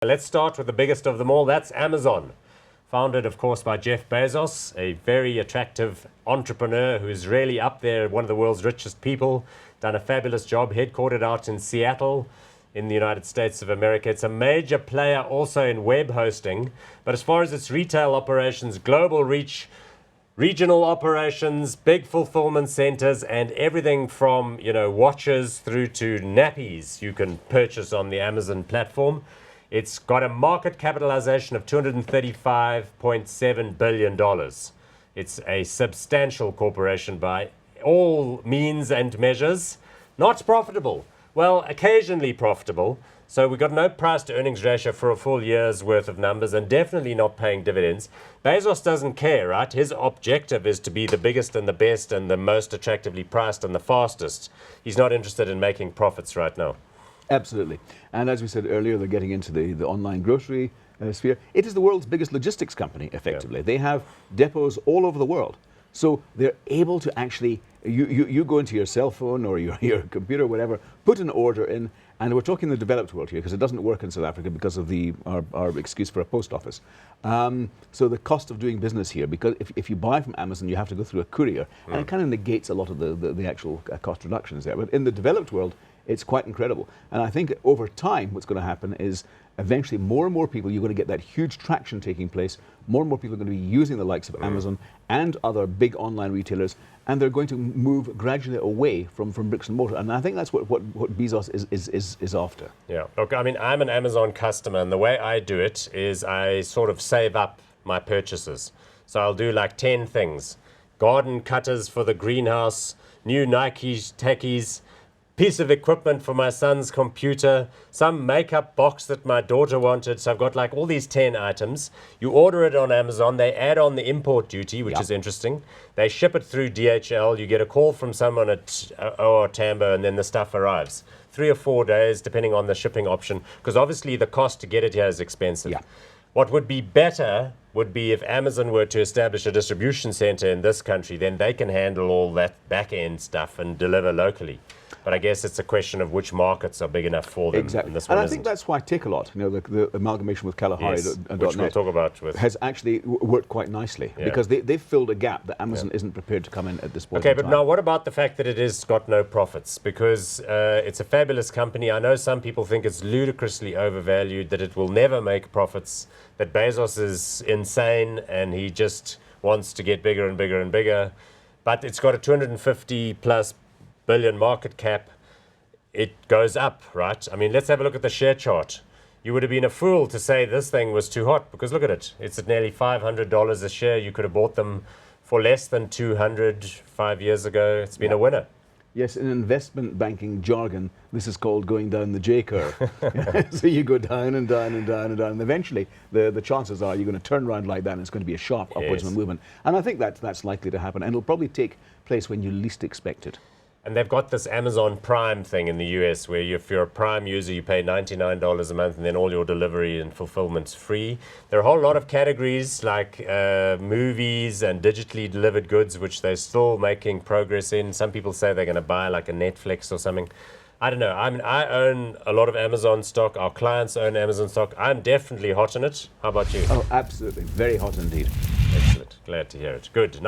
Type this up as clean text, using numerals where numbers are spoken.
Let's start with the biggest of them all. That's Amazon. Founded, of course, by Jeff Bezos, a very attractive entrepreneur who's really up there, one of the world's richest people, done a fabulous job, headquartered out in Seattle in the United States of America. It's a major player also in web hosting, but as far as its retail operations, global reach, regional operations, big fulfillment centers, and everything from, watches through to nappies you can purchase on the Amazon platform. It's got a market capitalization of $235.7 billion. It's a substantial corporation by all means and measures. Not profitable. Well, occasionally profitable. So we've got no price to earnings ratio for a full year's worth of numbers and definitely not paying dividends. Bezos doesn't care, right? His objective is to be the biggest and the best and the most attractively priced and the fastest. He's not interested in making profits right now. Absolutely. And as we said earlier, they're getting into the online grocery sphere. It is the world's biggest logistics company, effectively. Yeah. They have depots all over the world. So they're able to actually, you go into your cell phone or your computer, whatever, put an order in, and we're talking the developed world here because it doesn't work in South Africa because of our excuse for a post office. So the cost of doing business here, because if you buy from Amazon, you have to go through a courier, and it kind of negates a lot of the actual cost reductions there. But in the developed world, it's quite incredible. And I think over time, what's going to happen is eventually more and more people, you're going to get that huge traction taking place. More and more people are going to be using the likes of Amazon and other big online retailers, and they're going to move gradually away from bricks and mortar. And I think that's what Bezos is after. Yeah. Look, I mean, I'm an Amazon customer, and the way I do it is I sort of save up my purchases. So I'll do like 10 things. Garden cutters for the greenhouse, new Nike tackies, piece of equipment for my son's computer, some makeup box that my daughter wanted. So I've got like all these 10 items. You order it on Amazon. They add on the import duty, which is interesting. They ship it through DHL. You get a call from someone at OR Tambo, and then the stuff arrives. 3 or 4 days, depending on the shipping option, because obviously the cost to get it here is expensive. Yeah. What would be better would be if Amazon were to establish a distribution center in this country, then they can handle all that back-end stuff and deliver locally. But I guess it's a question of which markets are big enough for them. Exactly. And this one I isn't. think that's why Takealot, the amalgamation with Kalahari, which we'll talk about with, has actually worked quite nicely because they've filled a gap that Amazon isn't prepared to come in at this point. Okay, but now what about the fact that it has got no profits? Because it's a fabulous company. I know some people think it's ludicrously overvalued, that it will never make profits, that Bezos is insane and he just wants to get bigger and bigger and bigger. But it's got a 250 plus billion market cap. It goes up, right? I mean, let's have a look at the share chart. You would have been a fool to say this thing was too hot, because look at it. It's at nearly $500 a share. You could have bought them for less than 200 5 years ago. It's been a winner. Yes, in investment banking jargon, this is called going down the J curve. So you go down and down and down and down, and eventually the chances are you're going to turn around like that, and it's going to be a sharp upwards movement. And I think that's likely to happen, and it'll probably take place when you least expect it. And they've got this Amazon Prime thing in the US where if you're a Prime user, you pay $99 a month and then all your delivery and fulfillment's free. There are a whole lot of categories like movies and digitally delivered goods, which they're still making progress in. Some people say they're going to buy like a Netflix or something. I don't know. I mean, I own a lot of Amazon stock. Our clients own Amazon stock. I'm definitely hot on it. How about you? Oh, absolutely. Very hot indeed. Excellent. Glad to hear it. Good. Now